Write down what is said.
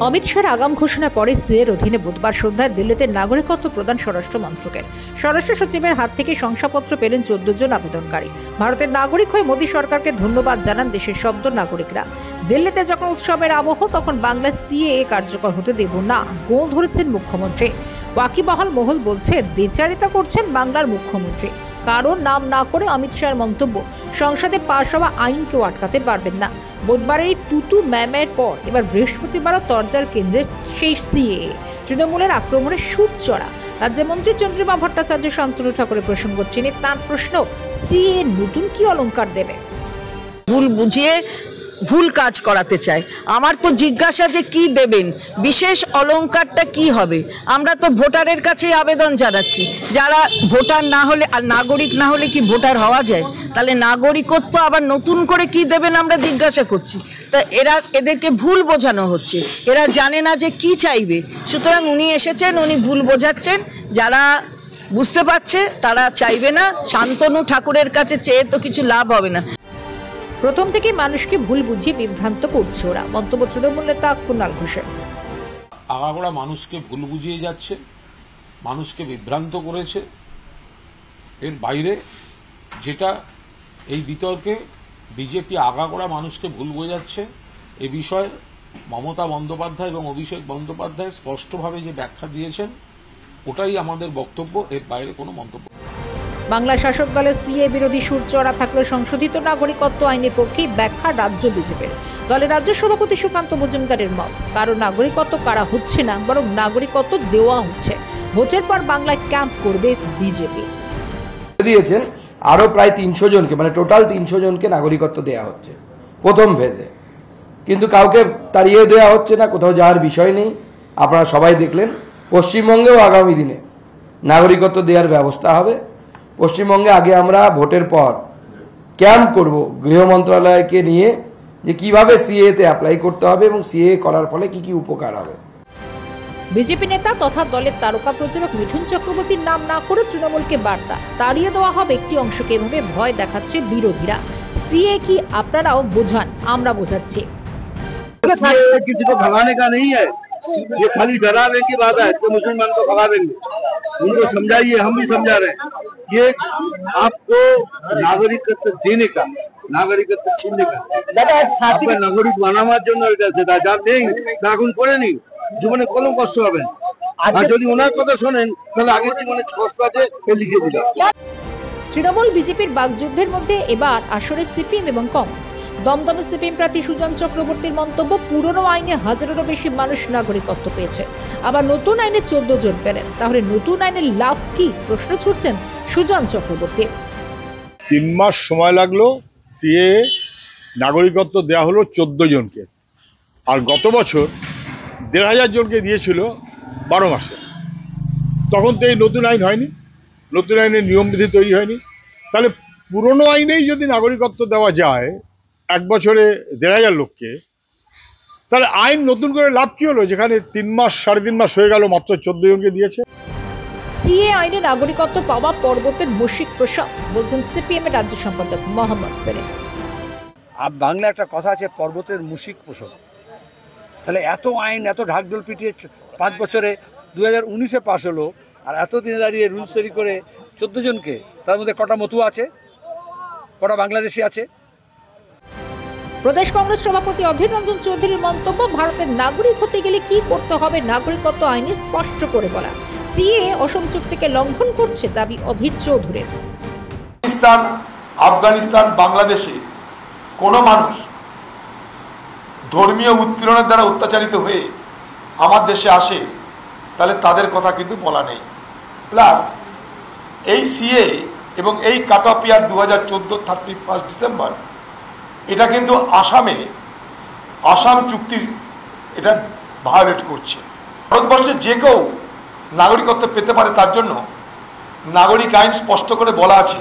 অমিত শাহর আগাম ঘোষণা পরে সিএর অধীনে বুধবার সন্ধ্যায় দিল্লিতে নাগরিকত্ব প্রদান স্বরাষ্ট্র মন্ত্রকের। স্বরাষ্ট্র সচিবের হাত থেকে শংসাপত্র পেলেন 14 জন আবেদনকারী। ভারতের নাগরিক হয়ে মোদী সরকারকে ধন্যবাদ জানান দেশের শব্দ নাগরিকরা। দিল্লিতে যখন উৎসবের আবহ, তখন বাংলা সিএএ কার্যকর হতে দেব না গোঁ ধরেছেন মুখ্যমন্ত্রী। ওয়াকিবহাল মহল বলছে দ্বিচারিতা করছেন বাংলার মুখ্যমন্ত্রী। কারো নাম না করে অমিত শাহের মন্তব্য, সংসদে পাশ হওয়া আইন কেউ আটকাতে পারবেন না। বুধবারের তুতু ম্যামের পর এবার বৃহস্পতিবারও তরজার কেন্দ্রে সেই সিএএ। তৃণমূলের আক্রমণে সুর চড়া রাজ্যমন্ত্রী চন্দ্রিমা ভট্টাচার্য শান্তনু ঠাকুরের প্রসঙ্গ চিনে তাঁর প্রশ্ন, সিএএ নতুন কি অলংকার দেবে? ভুল বুঝিয়ে ভুল কাজ করাতে চায়। আমার তো জিজ্ঞাসা যে কি দেবেন, বিশেষ অলংকারটা কি হবে? আমরা তো ভোটারের কাছে আবেদন জানাচ্ছি, যারা ভোটার না হলে আর নাগরিক না হলে কি ভোটার হওয়া যায়? তাহলে নাগরিকত্ব আবার নতুন করে কি দেবেন আমরা জিজ্ঞাসা করছি। তা এদেরকে ভুল বোঝানো হচ্ছে, এরা জানে না যে কি চাইবে। সুতরাং উনি এসেছেন, উনি ভুল বোঝাচ্ছেন। যারা বুঝতে পারছে তারা চাইবে না। শান্তনু ঠাকুরের কাছে চেয়ে তো কিছু লাভ হবে না। প্রথম থেকে মানুষকে ভুল বুঝিয়ে বিভ্রান্ত করছে ওরা, মন্তব্য তৃণমূল নেতা কুণাল ঘোষের। আগাগোড়া মানুষকে ভুল বুঝিয়ে যাচ্ছে, মানুষকে বিভ্রান্ত করেছে। এর বাইরে যেটা এই বিতর্কে বিজেপি আগাগোড়া মানুষকে ভুল বোঝাচ্ছে, এ বিষয়ে মমতা বন্দ্যোপাধ্যায় এবং অভিষেক বন্দ্যোপাধ্যায় স্পষ্টভাবে যে ব্যাখ্যা দিয়েছেন, ওটাই আমাদের বক্তব্য। এর বাইরে কোনো মন্তব্য। বাংলা শাসক দলের সিএ বিরোধী সুর চড়া থাকলেও সংশোধিত নাগরিকত্ব আইনের পক্ষেই ব্যাখ্যা রাজ্য বিজেপির। দলের রাজ্য সভাপতি সুকান্ত মজুমদারের মত, কারো নাগরিকত্ব কারা হচ্ছে না, বরং নাগরিকত্ব দেওয়া হচ্ছে। ভোটের পর বাংলায় ক্যাম্প করবে বিজেপি। দিয়েছেন আরো প্রায় 300 জনকে, মানে টোটাল 300 জনকে নাগরিকত্ব দেওয়া হচ্ছে প্রথম ফেজে, কিন্তু কাউকে তাড়িয়ে দেওয়া হচ্ছে না, কোথাও যাওয়ার বিষয় নেই। আপনারা সবাই দেখলেন পশ্চিমবঙ্গেও আগামী দিনে নাগরিকত্ব দেওয়ার ব্যবস্থা হবে। পশ্চিমবঙ্গে আগে আমরা ভোটের পর ক্যাম্প করব গৃহ মন্ত্রণালয়কে নিয়ে, যে কিভাবে সিএতে অ্যাপ্লাই করতে হবে এবং সিএ করার ফলে কি কি উপকার হবে। বিজেপি নেতা তথা দলের তারকা প্রচারক মিঠুন চক্রবর্তীর নাম না করে তৃণমূলকে বার্তা, তাড়িয়ে দেওয়া হবে একটি অংশকে, এভাবে ভয় দেখাচ্ছে বিরোধীরা। সিএ কি আপনারাও বোঝান, আমরা বোঝাচ্ছি। किसी को भगाने का नहीं है, ये खाली डराने की बात है कि मुसलमान को भगा देंगे। उनको समझाइए, हम भी समझा रहे हैं। ये आपको नागरिकत्व देने का, नागरिकत्व छीनने का, আপনার নাগরিক বানানোর জন্য এটা সেটা যা নেই তা এখন করে নিন, জীবনে কোনো কষ্ট হবে না। আর যদি ওনার কথা শোনেন তাহলে আগের জীবনে কষ্ট আছে লিখে দিলাম। তৃণমূল বিজেপির বাগযুদ্ধের মধ্যে এবার আসরে সিপিএম এবং কংগ্রেস। দমদমে সিপিএম প্রার্থী সুজন চক্রবর্তীর মন্তব্য, পুরনো আইনে হাজারেরও বেশি মানুষ নাগরিকত্ব পেয়েছে, আবার নতুন আইনে 14 জন পেলেন। তাহলে নতুন আইনের লাভ কি, প্রশ্ন ছুড়ছেন সুজন চক্রবর্তী। 3 মাস সময় লাগলো, সিএ নাগরিকত্ব দেওয়া হলো 14 জনকে, আর গত বছর 1500 জনকে দিয়েছিল 12 মাসে। তখন তো এই নতুন আইন হয়নি, নতুন আইনের নিয়মবিধি তৈরি হয়নি। তাহলে পুরনো আইনেই যদি নাগরিকত্ব দেওয়া যায় 1 বছরে 1500 লোককে, তাহলে আইন নতুন করে লাভ কি হলো, যেখানে 3 মাস 3.5 মাস হয়ে গেল, মাত্র 14 জনকে দিয়েছে। সিএ আইনে নাগরিকত্ব পাওয়া পর্বতের মুশিক প্রসাদ, বলছেন সিপিএম এর রাজ্য সম্পাদক মোহাম্মদ সেলিম। আর বাংলা একটা কথা আছে, পর্বতের মুশিক প্রসব। তাহলে এত আইন, এত ঢাকঢোল পিটিয়ে 5 বছরে 2019-এ পাশ হলো, আর এতদিনে দাঁড়িয়ে রুলস তৈরি করে 14 জনকে, তার মধ্যে কটা মতুয়া আছে, কটা বাংলাদেশি আছে। প্রদেশ কংগ্রেস সভাপতি অধীর রঞ্জন চৌধুরীর মন্তব্য, ভারতের নাগরিক হতে গেলে কি করতে হবে নাগরিকত্ব আইনে স্পষ্ট করে বলা। সিএ অসম চুক্তিকে লঙ্ঘন করছে, দাবি অধীর চৌধুরীর। পাকিস্তান, আফগানিস্তান, বাংলাদেশে কোনো মানুষ ধর্মীয় উৎপীড়নের দ্বারা অত্যাচারিত হয়ে আমার দেশে আসে, তাহলে তাদের কথা কিন্তু বলা নেই। প্লাস এই সিএ এবং এই কাট অফ ইয়ার 2014 31 ডিসেম্বর, এটা কিন্তু আসাম চুক্তির এটা ভায়োলেট করছে। ভারতবর্ষে যে কেউ নাগরিকত্ব পেতে পারে, তার জন্য নাগরিক আইন স্পষ্ট করে বলা আছে।